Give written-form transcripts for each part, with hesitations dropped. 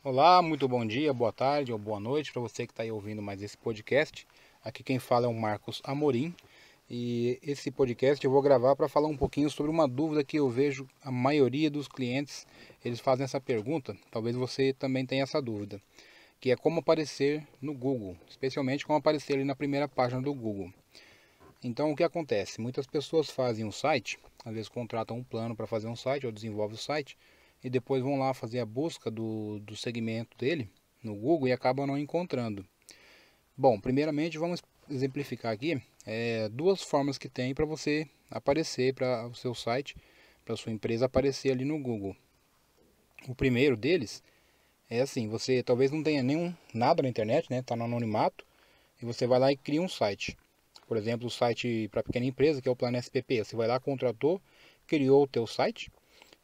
Olá, muito bom dia, boa tarde ou boa noite para você que está aí ouvindo mais esse podcast. Aqui quem fala é o Marcos Amorim e esse podcast eu vou gravar para falar um pouquinho sobre uma dúvida que eu vejo a maioria dos clientes, eles fazem essa pergunta, talvez você também tenha essa dúvida, que é como aparecer no Google, especialmente como aparecer ali na primeira página do Google. Então o que acontece? Muitas pessoas fazem um site, às vezes contratam um plano para fazer um site ou desenvolve o site e depois vão lá fazer a busca do segmento dele no Google e acabam não encontrando. Bom, primeiramente vamos exemplificar aqui duas formas que tem para você aparecer para o seu site, para a sua empresa aparecer ali no Google. O primeiro deles é assim, você talvez não tenha nenhum nada na internet, né? Tá no anonimato e você vai lá e cria um site. Por exemplo, o site para pequena empresa, que é o Plano SPP. Você vai lá, contratou, criou o teu site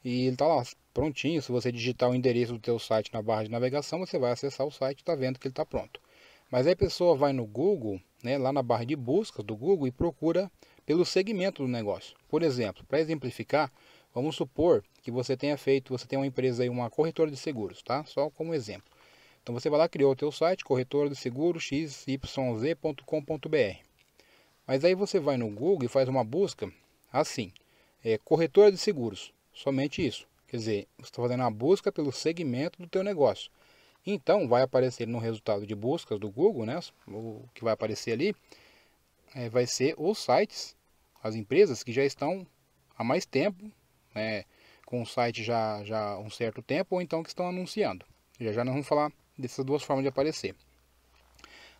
e ele está lá prontinho. Se você digitar o endereço do teu site na barra de navegação, você vai acessar o site e está vendo que ele está pronto. Mas aí a pessoa vai no Google, né, lá na barra de busca do Google e procura pelo segmento do negócio. Por exemplo, para exemplificar, vamos supor que você tenha feito, você tem uma empresa aí, uma corretora de seguros, tá? Só como exemplo. Então você vai lá, criou o teu site, corretora de seguros xyz.com.br. Mas aí você vai no Google e faz uma busca assim, corretora de seguros, somente isso. Quer dizer, você está fazendo uma busca pelo segmento do teu negócio. Então vai aparecer no resultado de buscas do Google, né? O que vai aparecer ali vai ser os sites, as empresas que já estão há mais tempo, né, com o site já há um certo tempo, ou então que estão anunciando. Já nós vamos falar dessas duas formas de aparecer.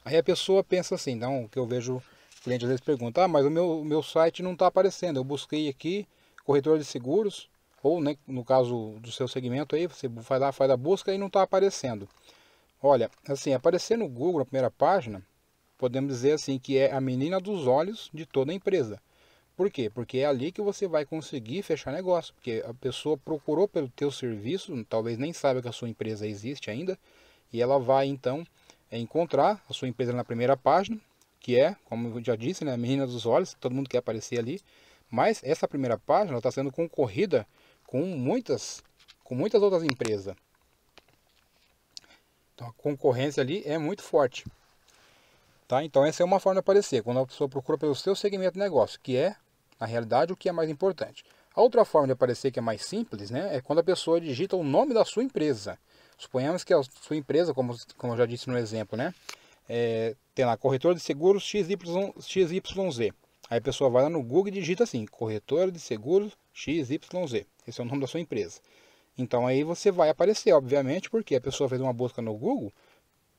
Aí a pessoa pensa assim, então, o que eu vejo, o cliente às vezes pergunta, mas o meu site não está aparecendo, eu busquei aqui, corretor de seguros, ou né, no caso do seu segmento aí, você vai lá, faz a busca e não está aparecendo. Olha, assim, aparecer no Google, na primeira página, podemos dizer assim, que é a menina dos olhos de toda a empresa. Por quê? Porque é ali que você vai conseguir fechar negócio, porque a pessoa procurou pelo teu serviço, talvez nem saiba que a sua empresa existe ainda, e ela vai então encontrar a sua empresa na primeira página, que é, como eu já disse, né, a menina dos olhos, todo mundo quer aparecer ali, mas essa primeira página está sendo concorrida com muitas outras empresas. Então a concorrência ali é muito forte. Tá? Então essa é uma forma de aparecer, quando a pessoa procura pelo seu segmento de negócio, que é, na realidade, o que é mais importante. A outra forma de aparecer, que é mais simples, né, é quando a pessoa digita o nome da sua empresa. Suponhamos que a sua empresa, como eu já disse no exemplo, né, tem lá corretor de seguros XYZ. Aí a pessoa vai lá no Google e digita assim, corretora de seguros XYZ. Esse é o nome da sua empresa. Então aí você vai aparecer, obviamente, porque a pessoa fez uma busca no Google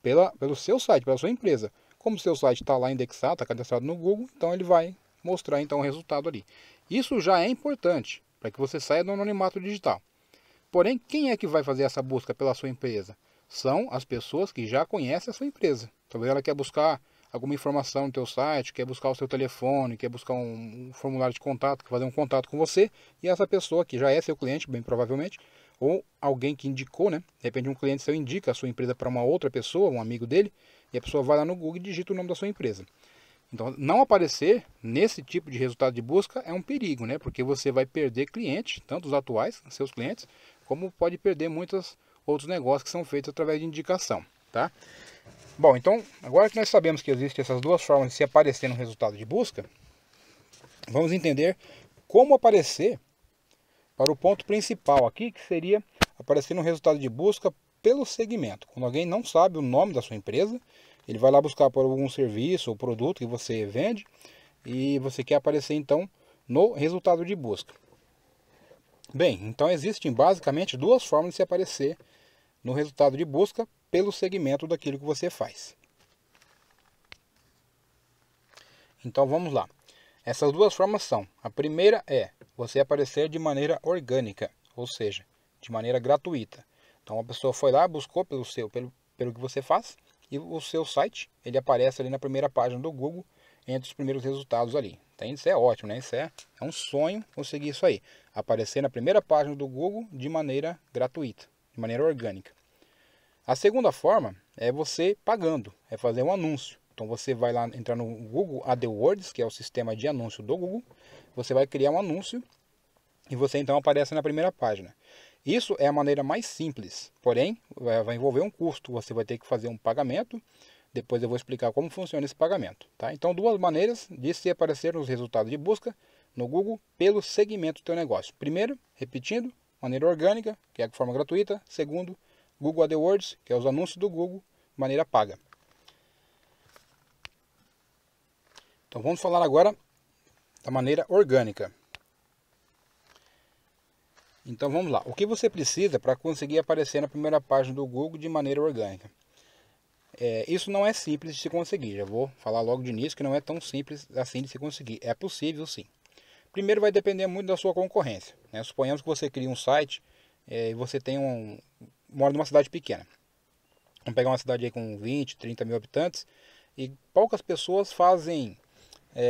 pelo seu site, pela sua empresa. Como o seu site está lá indexado, está cadastrado no Google, então ele vai mostrar então o resultado ali. Isso já é importante para que você saia do anonimato digital. Porém, quem é que vai fazer essa busca pela sua empresa? São as pessoas que já conhecem a sua empresa. Talvez ela quer buscar alguma informação no teu site, quer buscar o seu telefone, quer buscar um formulário de contato, quer fazer um contato com você, e essa pessoa que já é seu cliente, bem provavelmente, ou alguém que indicou, né? De repente um cliente seu indica a sua empresa para uma outra pessoa, um amigo dele, e a pessoa vai lá no Google e digita o nome da sua empresa. Então, não aparecer nesse tipo de resultado de busca é um perigo, né? Porque você vai perder clientes, tanto os atuais, seus clientes, como pode perder muitos outros negócios que são feitos através de indicação, tá? Bom, então, agora que nós sabemos que existem essas duas formas de se aparecer no resultado de busca, vamos entender como aparecer para o ponto principal aqui, que seria aparecer no resultado de busca pelo segmento. Quando alguém não sabe o nome da sua empresa, ele vai lá buscar por algum serviço ou produto que você vende e você quer aparecer então no resultado de busca. Bem, então existem basicamente duas formas de se aparecer no resultado de busca pelo segmento daquilo que você faz. Então vamos lá. Essas duas formas são: a primeira é você aparecer de maneira orgânica, ou seja, de maneira gratuita. Então a pessoa foi lá, buscou pelo que você faz e o seu site ele aparece ali na primeira página do Google entre os primeiros resultados ali. Então isso é ótimo, né? Isso é um sonho conseguir isso aí, aparecer na primeira página do Google de maneira gratuita, de maneira orgânica. A segunda forma é você pagando, é fazer um anúncio. Então você vai lá entrar no Google AdWords, que é o sistema de anúncio do Google, você vai criar um anúncio e você então aparece na primeira página. Isso é a maneira mais simples, porém vai envolver um custo, você vai ter que fazer um pagamento, depois eu vou explicar como funciona esse pagamento. Tá? Então, duas maneiras de se aparecer os resultados de busca no Google pelo segmento do teu negócio. Primeiro, repetindo, maneira orgânica, que é de forma gratuita. Segundo, Google AdWords, que é os anúncios do Google, maneira paga. Então vamos falar agora da maneira orgânica. Então vamos lá. O que você precisa para conseguir aparecer na primeira página do Google de maneira orgânica? Isso não é simples de se conseguir. Já vou falar logo de início que não é tão simples assim de se conseguir. É possível sim. Primeiro vai depender muito da sua concorrência. Né? Suponhamos que você cria um site e você tem mora numa cidade pequena. Vamos pegar uma cidade aí com 20, 30 mil habitantes e poucas pessoas fazem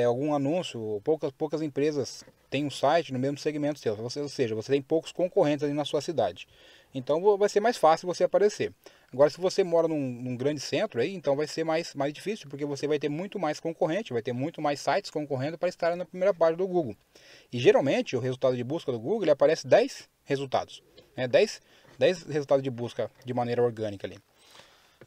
algum anúncio, poucas empresas têm um site no mesmo segmento seu, ou seja, você tem poucos concorrentes ali na sua cidade. Então vai ser mais fácil você aparecer. Agora, se você mora num grande centro, aí, então vai ser mais difícil, porque você vai ter muito mais concorrente, vai ter muito mais sites concorrendo para estar na primeira página do Google. E geralmente o resultado de busca do Google ele aparece 10 resultados, né? 10 resultados de busca de maneira orgânica ali.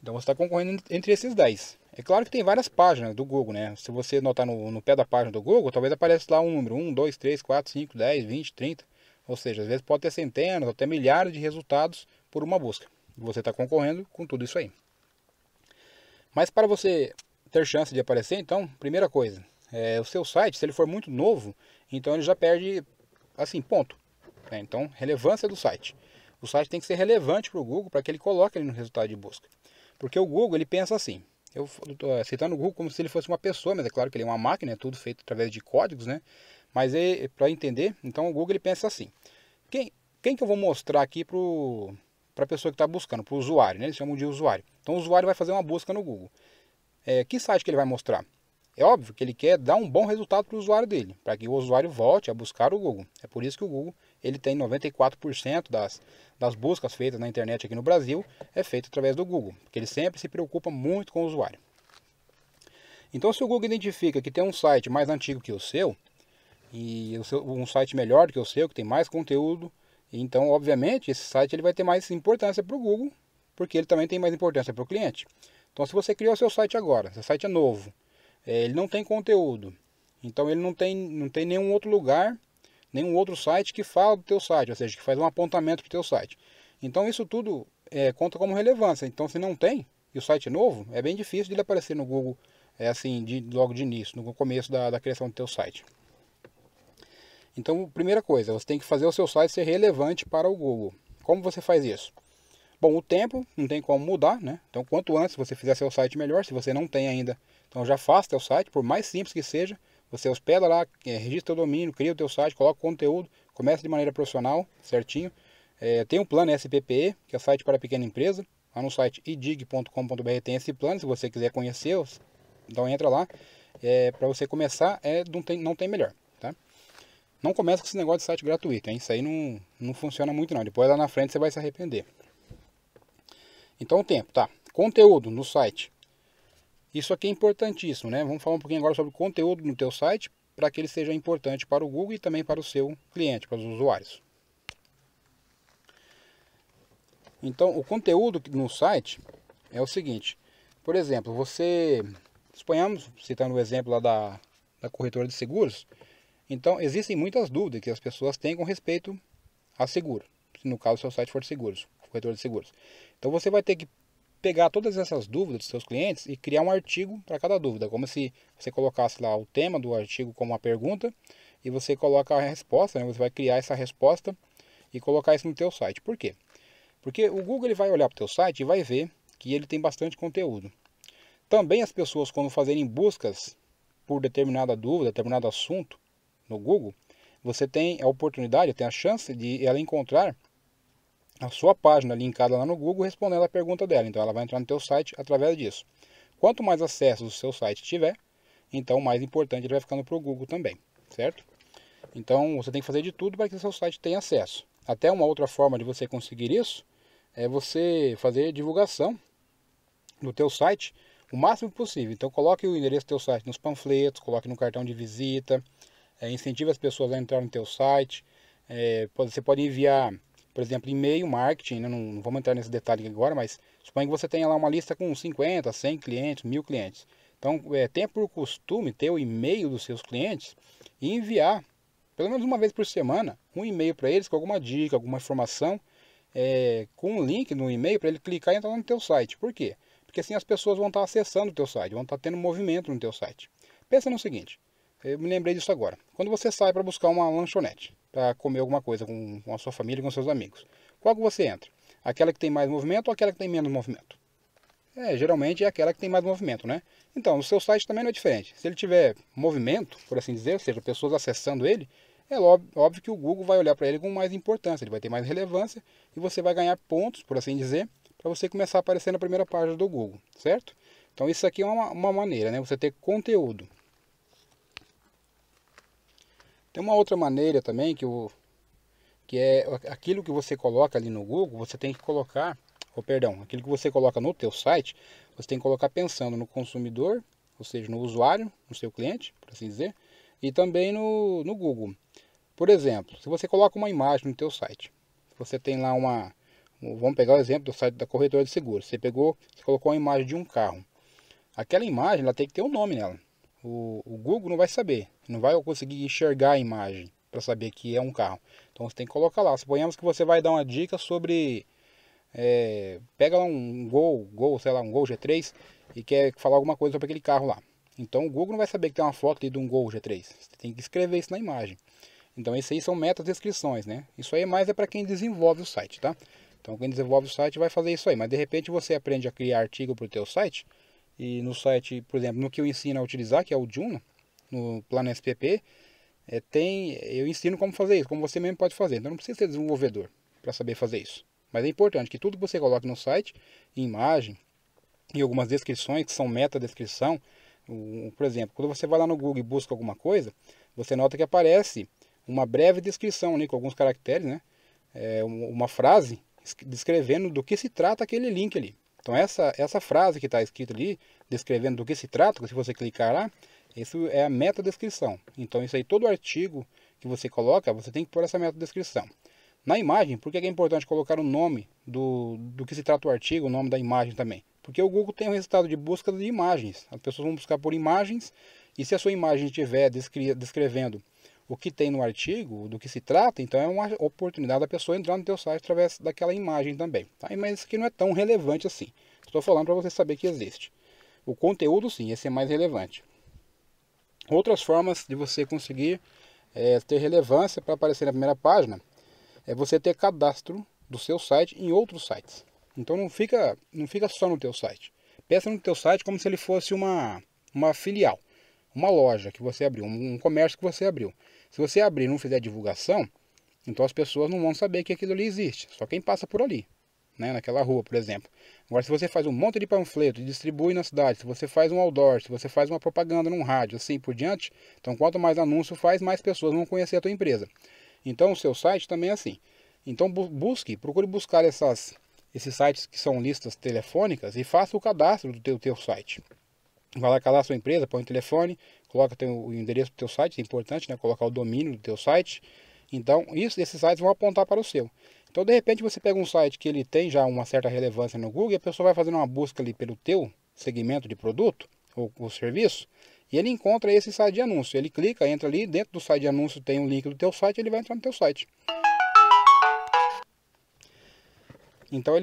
Então você está concorrendo entre esses 10. É claro que tem várias páginas do Google, né? Se você notar no pé da página do Google, talvez apareça lá um número, 1, 2, 3, 4, 5, 10, 20, 30. Ou seja, às vezes pode ter centenas, até milhares de resultados por uma busca. E você está concorrendo com tudo isso aí. Mas para você ter chance de aparecer, então, primeira coisa, o seu site, se ele for muito novo, então ele já perde, assim, ponto. Né? Então, relevância do site. O site tem que ser relevante para o Google para que ele coloque ele no resultado de busca. Porque o Google, ele pensa assim, eu estou citando o Google como se ele fosse uma pessoa, mas é claro que ele é uma máquina, é tudo feito através de códigos, né? Mas para entender, então o Google ele pensa assim, quem que eu vou mostrar aqui para a pessoa que está buscando, para o usuário, né? Eles chamam de usuário. Então o usuário vai fazer uma busca no Google. Que site que ele vai mostrar? É óbvio que ele quer dar um bom resultado para o usuário dele, para que o usuário volte a buscar o Google. É por isso que o Google ele tem 94% das buscas feitas na internet aqui no Brasil é feito através do Google, porque ele sempre se preocupa muito com o usuário. Então, se o Google identifica que tem um site mais antigo que o seu, e um site melhor do que o seu, que tem mais conteúdo, então, obviamente, esse site ele vai ter mais importância para o Google, porque ele também tem mais importância para o cliente. Então, se você criou o seu site agora, seu site é novo, ele não tem conteúdo, então ele não tem nenhum outro lugar, nenhum outro site que fala do teu site, ou seja, que faz um apontamento para o teu site. Então isso tudo conta como relevância. Então se não tem, e o site é novo, é bem difícil de ele aparecer no Google assim, logo de início, no começo da criação do teu site. Então, primeira coisa, você tem que fazer o seu site ser relevante para o Google. Como você faz isso? Bom, o tempo não tem como mudar, né? Então, quanto antes você fizer seu site, melhor. Se você não tem ainda, então já faça seu site, por mais simples que seja. Você hospeda lá, registra o domínio, cria o teu site, coloca o conteúdo, começa de maneira profissional, certinho. Tem um plano SPPE, que é site para pequena empresa. Lá no site idig.com.br tem esse plano, se você quiser conhecer, então entra lá. Para você começar, não tem melhor, tá? Não começa com esse negócio de site gratuito, hein? Isso aí não funciona muito não. Depois lá na frente você vai se arrepender. Então o tempo, tá? Conteúdo no site. Isso aqui é importantíssimo, né? Vamos falar um pouquinho agora sobre o conteúdo no teu site para que ele seja importante para o Google e também para o seu cliente, para os usuários. Então o conteúdo no site é o seguinte. Por exemplo, suponhamos, citando o exemplo lá da corretora de seguros, então existem muitas dúvidas que as pessoas têm com respeito a seguro. Se no caso o seu site for de seguros, corretora de seguros. Então você vai ter que pegar todas essas dúvidas dos seus clientes e criar um artigo para cada dúvida, como se você colocasse lá o tema do artigo como uma pergunta e você coloca a resposta, né? Você vai criar essa resposta e colocar isso no teu site. Por quê? Porque o Google ele vai olhar para o teu site e vai ver que ele tem bastante conteúdo. Também as pessoas quando fazerem buscas por determinada dúvida, determinado assunto no Google, você tem a oportunidade, tem a chance de ela encontrar a sua página linkada lá no Google respondendo a pergunta dela. Então ela vai entrar no teu site através disso. Quanto mais acessos o seu site tiver, então mais importante ele vai ficando para o Google também, certo? Então você tem que fazer de tudo para que o seu site tenha acesso. Até uma outra forma de você conseguir isso é você fazer divulgação do teu site o máximo possível. Então coloque o endereço do teu site nos panfletos, coloque no cartão de visita, incentive as pessoas a entrar no teu site. Você pode enviar por exemplo, e-mail marketing, né? Não vamos entrar nesse detalhe agora, mas suponha que você tenha lá uma lista com 50, 100 clientes, 1000 clientes. Então, tenha por costume ter o e-mail dos seus clientes e enviar, pelo menos uma vez por semana, um e-mail para eles com alguma dica, alguma informação, com um link no e-mail para ele clicar e entrar no teu site. Por quê? Porque assim as pessoas vão estar acessando o teu site, vão estar tendo movimento no teu site. Pensa no seguinte, eu me lembrei disso agora. Quando você sai para buscar uma lanchonete, para comer alguma coisa com a sua família, com seus amigos, qual que você entra? Aquela que tem mais movimento ou aquela que tem menos movimento? Geralmente é aquela que tem mais movimento, né? Então, o seu site também não é diferente. Se ele tiver movimento, por assim dizer, ou seja, pessoas acessando ele, é óbvio que o Google vai olhar para ele com mais importância, ele vai ter mais relevância e você vai ganhar pontos, por assim dizer, para você começar a aparecer na primeira página do Google, certo? Então, isso aqui é uma maneira, né? Você ter conteúdo. Tem uma outra maneira também que é aquilo que você coloca ali no Google, você tem que colocar, aquilo que você coloca no teu site, você tem que colocar pensando no consumidor, ou seja, no usuário, no seu cliente, por assim dizer, e também no Google. Por exemplo, se você coloca uma imagem no teu site, você tem lá vamos pegar o exemplo do site da corretora de seguros, você colocou uma imagem de um carro. Aquela imagem, ela tem que ter um nome nela. O Google não vai saber, não vai conseguir enxergar a imagem para saber que é um carro. Então você tem que colocar lá. Suponhamos que você vai dar uma dica sobre, pega lá um sei lá, um Gol G3 e quer falar alguma coisa sobre aquele carro lá. Então o Google não vai saber que tem uma foto ali de um Gol G3. Você tem que escrever isso na imagem. Então isso aí são meta-descrições, né? Isso aí mais é para quem desenvolve o site, tá? Então quem desenvolve o site vai fazer isso aí. Mas de repente você aprende a criar artigo para o teu site. E no site, por exemplo, no que eu ensino a utilizar, que é o Joomla, no plano SPP, eu ensino como fazer isso, como você mesmo pode fazer. Então não precisa ser desenvolvedor para saber fazer isso. Mas é importante que tudo que você coloque no site, imagem e algumas descrições que são meta-descrição, por exemplo, quando você vai lá no Google e busca alguma coisa, você nota que aparece uma breve descrição ali, com alguns caracteres, né? Uma frase descrevendo do que se trata aquele link ali. Então essa frase que está escrita ali, descrevendo do que se trata, se você clicar lá, isso é a meta-descrição. Então isso aí, todo artigo que você coloca, você tem que pôr essa meta-descrição. Na imagem, por que é importante colocar o nome do que se trata o artigo, o nome da imagem também? Porque o Google tem um resultado de busca de imagens. As pessoas vão buscar por imagens, e se a sua imagem estiver descrevendo o que tem no artigo, do que se trata, então é uma oportunidade da pessoa entrar no teu site através daquela imagem também. Tá? Mas isso aqui não é tão relevante assim. Estou falando para você saber que existe. O conteúdo sim, esse é mais relevante. Outras formas de você conseguir ter relevância para aparecer na primeira página é você ter cadastro do seu site em outros sites. Então não fica só no teu site. Pensa no teu site como se ele fosse uma filial, uma loja que você abriu, um comércio que você abriu. Se você abrir e não fizer divulgação, então as pessoas não vão saber que aquilo ali existe. Só quem passa por ali, né, naquela rua, por exemplo. Agora, se você faz um monte de panfleto e distribui na cidade, se você faz um outdoor, se você faz uma propaganda num rádio, assim por diante, então quanto mais anúncio faz, mais pessoas vão conhecer a tua empresa. Então o seu site também é assim. Então procure buscar esses sites que são listas telefônicas e faça o cadastro do teu site. Vai lá cadastrar a sua empresa, põe o telefone, coloca o endereço do teu site, é importante, né? Colocar o domínio do teu site. Então, esses sites vão apontar para o seu. Então, de repente, você pega um site que ele tem já uma certa relevância no Google e a pessoa vai fazendo uma busca ali pelo teu segmento de produto ou serviço e ele encontra esse site de anúncio. Ele clica, entra ali, dentro do site de anúncio tem um link do teu site e ele vai entrar no teu site. Então,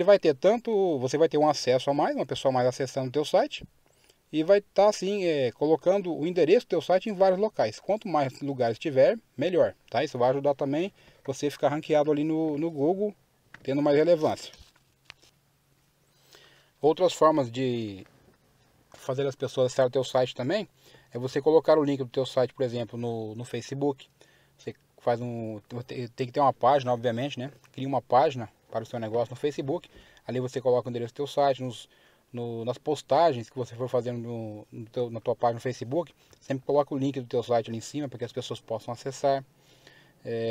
você vai ter um acesso a mais, uma pessoa mais acessando o teu site. E vai estar assim, colocando o endereço do teu site em vários locais. Quanto mais lugares tiver, melhor. Tá? Isso vai ajudar também você ficar ranqueado ali no Google, tendo mais relevância. Outras formas de fazer as pessoas acessarem o teu site também, é você colocar o link do teu site, por exemplo, no Facebook. Você tem que ter uma página, obviamente, né? Cria uma página para o seu negócio no Facebook. Ali você coloca o endereço do teu site, nas postagens que você for fazendo na tua página no Facebook, sempre coloca o link do teu site ali em cima para que as pessoas possam acessar.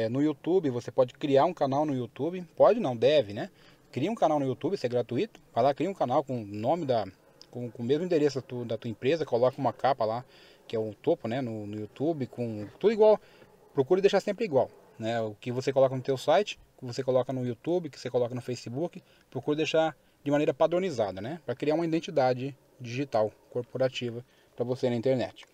No YouTube, você pode criar um canal no YouTube, pode não, deve, né? Cria um canal no YouTube, isso é gratuito. Vai lá, cria um canal com o nome com o mesmo endereço da tua empresa, coloca uma capa lá, que é o topo, né, no YouTube, com tudo igual. Procure deixar sempre igual, né? O que você coloca no teu site, que você coloca no YouTube, que você coloca no Facebook, procure deixar de maneira padronizada, né? Para criar uma identidade digital, corporativa, para você na internet.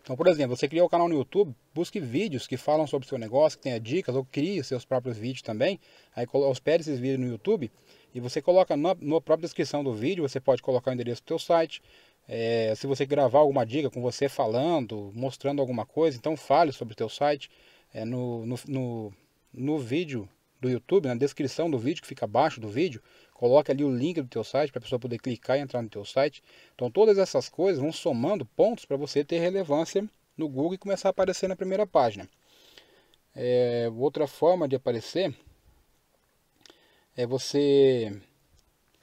Então, por exemplo, você criou o canal no YouTube, busque vídeos que falam sobre o seu negócio, que tenha dicas, ou crie seus próprios vídeos também. Aí hospede esses vídeos no YouTube e você coloca na própria descrição do vídeo, você pode colocar o endereço do seu site. Se você gravar alguma dica com você falando, mostrando alguma coisa, então fale sobre o seu site. No vídeo do YouTube, na descrição do vídeo que fica abaixo do vídeo, coloque ali o link do teu site para a pessoa poder clicar e entrar no teu site. Então todas essas coisas vão somando pontos para você ter relevância no Google e começar a aparecer na primeira página. Outra forma de aparecer é você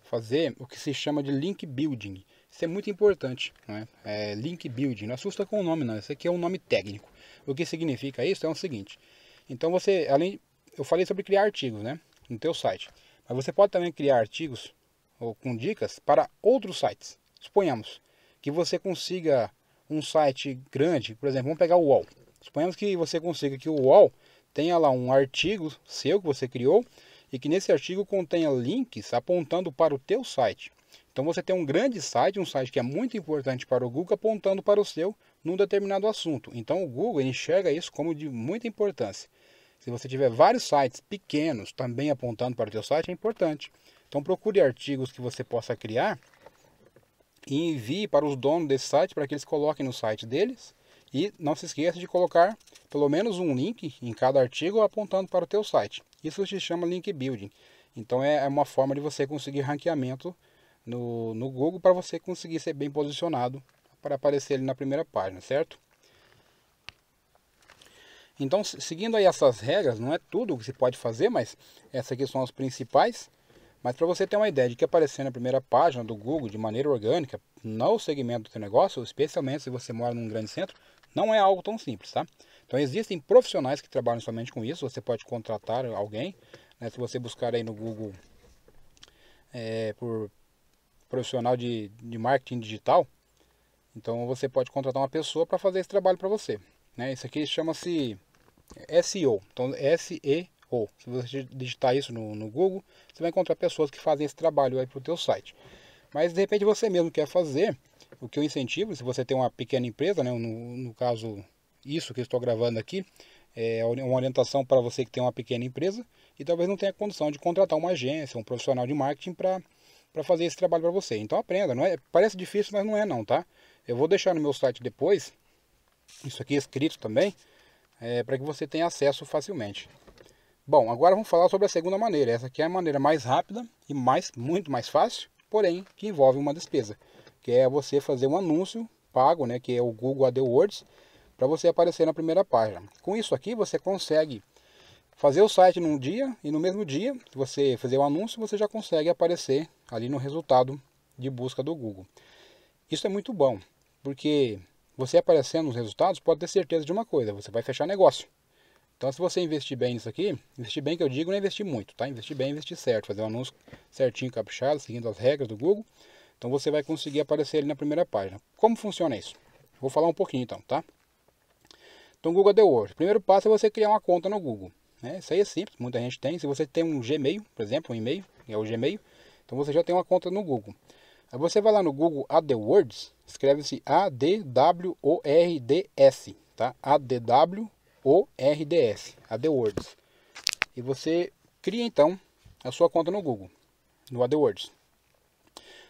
fazer o que se chama de link building. Isso é muito importante, não é? Link building, não assusta com o nome não, esse aqui é um nome técnico. O que significa isso é o seguinte: então você, eu falei sobre criar artigos, né, no teu site, mas você pode também criar artigos ou com dicas para outros sites. Suponhamos que você consiga um site grande, por exemplo, vamos pegar o UOL. Suponhamos que você consiga que o UOL tenha lá um artigo seu que você criou e que nesse artigo contenha links apontando para o teu site. Então você tem um grande site, um site que é muito importante para o Google, apontando para o seu num determinado assunto. Então o Google enxerga isso como de muita importância. Se você tiver vários sites pequenos também apontando para o teu site, é importante. Então procure artigos que você possa criar e envie para os donos desse site para que eles coloquem no site deles. E não se esqueça de colocar pelo menos um link em cada artigo apontando para o teu site. Isso se chama link building. Então é uma forma de você conseguir ranqueamento no Google para você conseguir ser bem posicionado para aparecer ali na primeira página, certo? Então, seguindo aí essas regras, não é tudo o que se pode fazer, mas essas aqui são as principais. Mas para você ter uma ideia de que aparecer na primeira página do Google de maneira orgânica, no segmento do teu negócio, especialmente se você mora num grande centro, não é algo tão simples, tá? Então existem profissionais que trabalham somente com isso, você pode contratar alguém, né? Se você buscar aí no Google por profissional de marketing digital, então você pode contratar uma pessoa para fazer esse trabalho para você, né? Isso aqui chama-se SEO, então SEO. Se você digitar isso no Google, você vai encontrar pessoas que fazem esse trabalho aí para o teu site. Mas de repente você mesmo quer fazer, o que eu incentivo, se você tem uma pequena empresa, né? No caso, isso que eu estou gravando aqui, é uma orientação para você que tem uma pequena empresa e talvez não tenha condição de contratar uma agência, um profissional de marketing para fazer esse trabalho para você. Então aprenda, não é? Parece difícil, mas não é não, tá? Eu vou deixar no meu site depois, isso aqui escrito também, para que você tenha acesso facilmente. Bom, agora vamos falar sobre a segunda maneira. Essa aqui é a maneira mais rápida e muito mais fácil, porém que envolve uma despesa, que é você fazer um anúncio pago, né, que é o Google AdWords, para você aparecer na primeira página. Com isso aqui você consegue fazer o site num dia e no mesmo dia, se você fazer o anúncio, você já consegue aparecer ali no resultado de busca do Google. Isso é muito bom, porque você aparecendo nos resultados pode ter certeza de uma coisa: você vai fechar negócio. Então, se você investir bem nisso aqui, investir bem que eu digo não é investir muito, tá? Investir bem, investir certo, fazer um anúncio certinho, caprichado, seguindo as regras do Google. Então você vai conseguir aparecer ali na primeira página. Como funciona isso? Vou falar um pouquinho então, tá? Então, Google AdWords. O primeiro passo é você criar uma conta no Google, né? Isso aí é simples, muita gente tem. Se você tem um Gmail, por exemplo, um e-mail, é o Gmail, então você já tem uma conta no Google. Aí você vai lá no Google AdWords, escreve-se AdWords, tá? AdWords. E você cria então a sua conta no Google, no AdWords.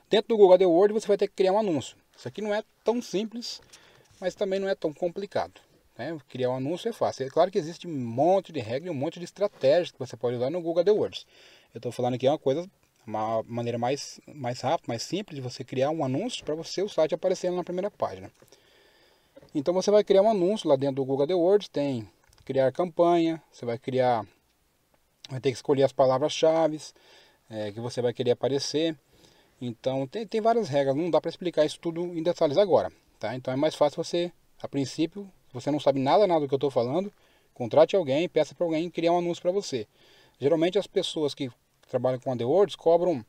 Dentro do Google AdWords você vai ter que criar um anúncio. Isso aqui não é tão simples, mas também não é tão complicado, né? Criar um anúncio é fácil. É claro que existe um monte de regras, um monte de estratégias que você pode usar no Google AdWords. Eu estou falando aqui uma maneira mais rápida, mais simples de você criar um anúncio para o seu site aparecer na primeira página. Então você vai criar um anúncio lá dentro do Google AdWords, tem criar campanha, você vai ter que escolher as palavras-chave que você vai querer aparecer. Então tem várias regras, não dá para explicar isso tudo em detalhes agora, tá? Então é mais fácil você, a princípio, se você não sabe nada do que eu estou falando, contrate alguém, peça para alguém criar um anúncio para você. Geralmente as pessoas que trabalham com AdWords cobram,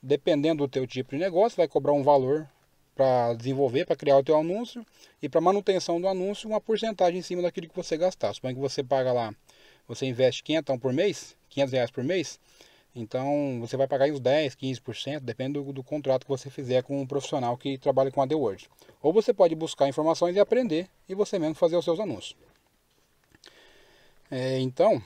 dependendo do teu tipo de negócio, vai cobrar um valor para desenvolver, para criar o teu anúncio, e para manutenção do anúncio, uma porcentagem em cima daquilo que você gastar. Suponha que você paga lá você investe 500 por mês, R$ 500 por mês, então você vai pagar uns 10, 15%, depende do contrato que você fizer com um profissional que trabalha com AdWords. Ou você pode buscar informações e aprender e você mesmo fazer os seus anúncios. Então,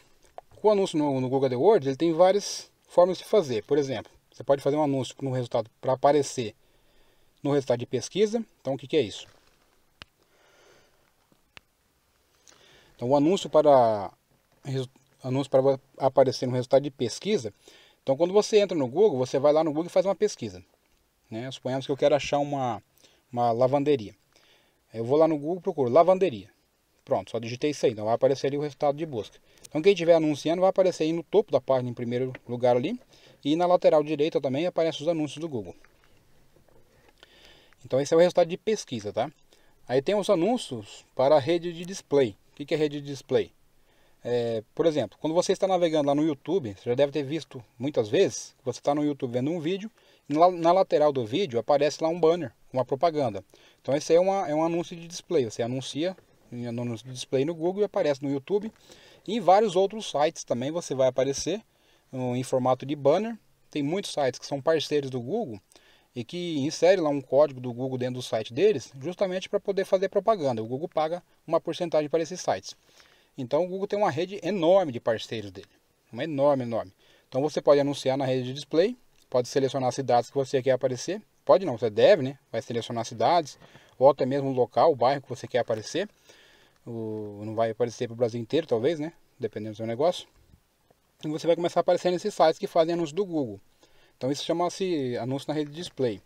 o anúncio no Google AdWords ele tem várias formas de fazer. Por exemplo, você pode fazer um anúncio no resultado para aparecer no resultado de pesquisa. Então, o que é isso? Então, o anúncio para aparecer no resultado de pesquisa. Então, quando você entra no Google, você vai lá no Google e faz uma pesquisa. Né? Suponhamos que eu quero achar uma lavanderia. Eu vou lá no Google e procuro lavanderia. Pronto, só digitei isso aí, então vai aparecer ali o resultado de busca. Então quem estiver anunciando vai aparecer aí no topo da página em primeiro lugar ali. E na lateral direita também aparecem os anúncios do Google. Então esse é o resultado de pesquisa, tá? Aí tem os anúncios para a rede de display. O que é rede de display? Por exemplo, quando você está navegando lá no YouTube, você já deve ter visto muitas vezes, você está no YouTube vendo um vídeo, e na lateral do vídeo aparece lá um banner, uma propaganda. Então esse é um anúncio de display, você anuncia no display no Google e aparece no YouTube. E em vários outros sites também você vai aparecer em formato de banner. Tem muitos sites que são parceiros do Google e que inserem lá um código do Google dentro do site deles, justamente para poder fazer propaganda. O Google paga uma porcentagem para esses sites. Então o Google tem uma rede enorme de parceiros dele. Uma enorme. Então você pode anunciar na rede de display, pode selecionar as cidades que você quer aparecer. Pode não, você deve, né? Vai selecionar cidades, ou até mesmo o local, o bairro que você quer aparecer. Não vai aparecer para o Brasil inteiro, talvez, né? Dependendo do seu negócio. E você vai começar a aparecer nesses sites que fazem anúncio do Google. Então isso chama-se anúncio na rede de display.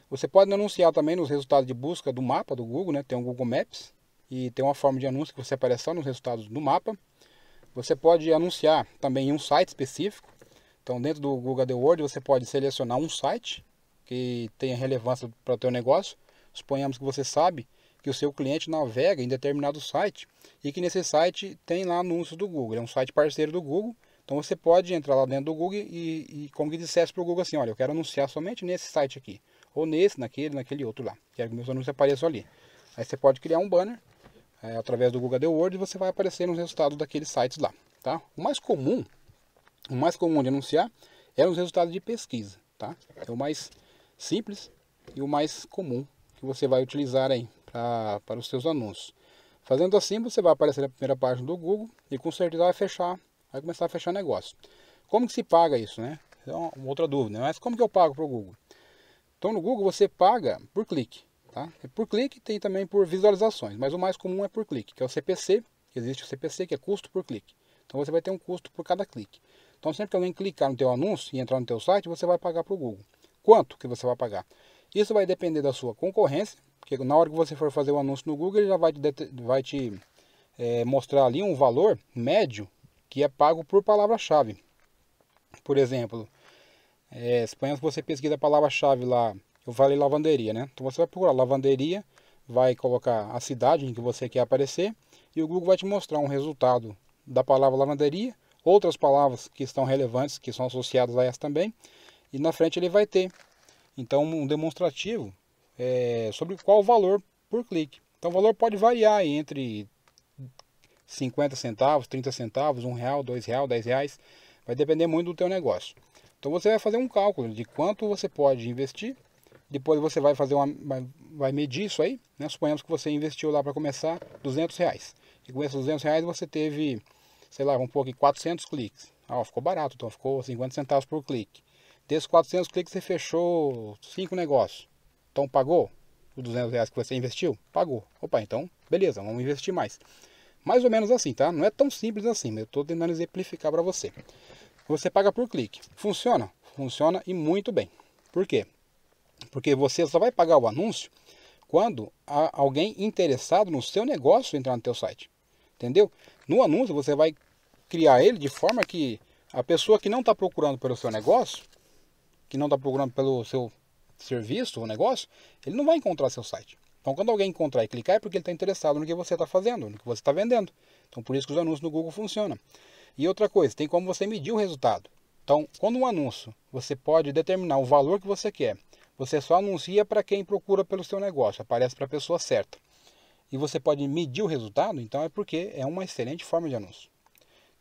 Você pode anunciar também nos resultados de busca do mapa do Google, né? Tem o Google Maps e tem uma forma de anúncio que você aparece só nos resultados do mapa. Você pode anunciar também em um site específico. Então dentro do Google AdWords você pode selecionar um site que tenha relevância para o teu negócio. Suponhamos que você sabe que o seu cliente navega em determinado site e que nesse site tem lá anúncios do Google. É um site parceiro do Google. Então você pode entrar lá dentro do Google e como que dissesse para o Google assim, olha, eu quero anunciar somente nesse site aqui. Ou nesse, naquele outro lá. Quero que meus anúncios apareçam ali. Aí você pode criar um banner através do Google AdWords e você vai aparecer nos resultados daqueles sites lá. Tá? O mais comum de anunciar é os resultados de pesquisa. Tá? É o mais simples e o mais comum que você vai utilizar aí para os seus anúncios. Fazendo assim, você vai aparecer na primeira página do Google e com certeza vai começar a fechar negócio. Como que se paga isso, né? É uma outra dúvida, mas como que eu pago para o Google? Então no Google você paga por clique, tá? Por clique tem também por visualizações, mas o mais comum é por clique, que é o CPC. Existe o CPC, que é custo por clique. Então você vai ter um custo por cada clique. Então sempre que alguém clicar no teu anúncio e entrar no teu site, você vai pagar para o Google. Quanto que você vai pagar? Isso vai depender da sua concorrência, porque na hora que você for fazer o anúncio no Google, ele já vai te mostrar ali um valor médio que é pago por palavra-chave. Por exemplo, suponhamos que você pesquisa a palavra-chave lá, eu falei lavanderia, né? Então você vai procurar lavanderia, vai colocar a cidade em que você quer aparecer e o Google vai te mostrar um resultado da palavra lavanderia, outras palavras que estão relevantes, que são associadas a essa também, e na frente ele vai ter então um demonstrativo sobre qual o valor por clique. Então o valor pode variar entre 50 centavos, 30 centavos, R$1, R$2, R$10, vai depender muito do teu negócio. Então você vai fazer um cálculo de quanto você pode investir, depois você vai fazer vai medir isso aí, né? Suponhamos que você investiu lá para começar R$200, e com esses R$200 você teve, sei lá, vamos pôr aqui 400 cliques. Ficou barato, então ficou 50 centavos por clique. Desses 400 cliques você fechou 5 negócios. Então pagou os R$200 que você investiu? Pagou. Opa, então beleza, vamos investir mais. Mais ou menos assim, tá? Não é tão simples assim, mas eu estou tentando exemplificar para você. Você paga por clique. Funciona? Funciona e muito bem. Por quê? Porque você só vai pagar o anúncio quando alguém interessado no seu negócio entrar no teu site. Entendeu? No anúncio você vai criar ele de forma que a pessoa que não está procurando pelo seu negócio, que não está procurando pelo seu serviço ou negócio, ele não vai encontrar seu site. Então quando alguém encontrar e clicar é porque ele está interessado no que você está fazendo, no que você está vendendo. Então por isso que os anúncios no Google funcionam. E outra coisa, tem como você medir o resultado. Então quando um anúncio, você pode determinar o valor que você quer. Você só anuncia para quem procura pelo seu negócio, aparece para a pessoa certa. E você pode medir o resultado, então é porque é uma excelente forma de anúncio.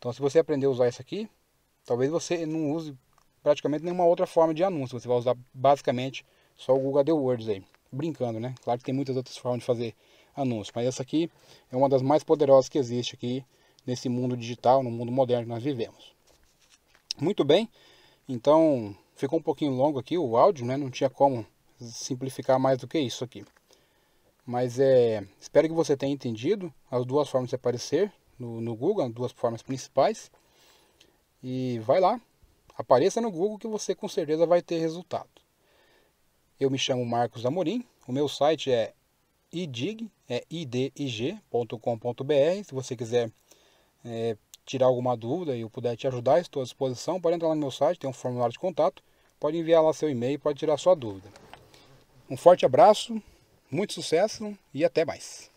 Então, se você aprender a usar isso aqui, talvez você não use praticamente nenhuma outra forma de anúncio. Você vai usar basicamente só o Google AdWords aí. Brincando, né? Claro que tem muitas outras formas de fazer anúncio, mas essa aqui é uma das mais poderosas que existe aqui nesse mundo digital, no mundo moderno que nós vivemos. Muito bem, então ficou um pouquinho longo aqui o áudio, né? Não tinha como simplificar mais do que isso aqui. Mas espero que você tenha entendido as duas formas de aparecer no Google, as duas formas principais. E vai lá, apareça no Google que você com certeza vai ter resultado. Eu me chamo Marcos Amorim, o meu site é idig.com.br. Se você quiser tirar alguma dúvida e eu puder te ajudar, estou à disposição. Pode entrar lá no meu site, tem um formulário de contato, pode enviar lá seu e-mail, pode tirar sua dúvida. Um forte abraço, muito sucesso e até mais.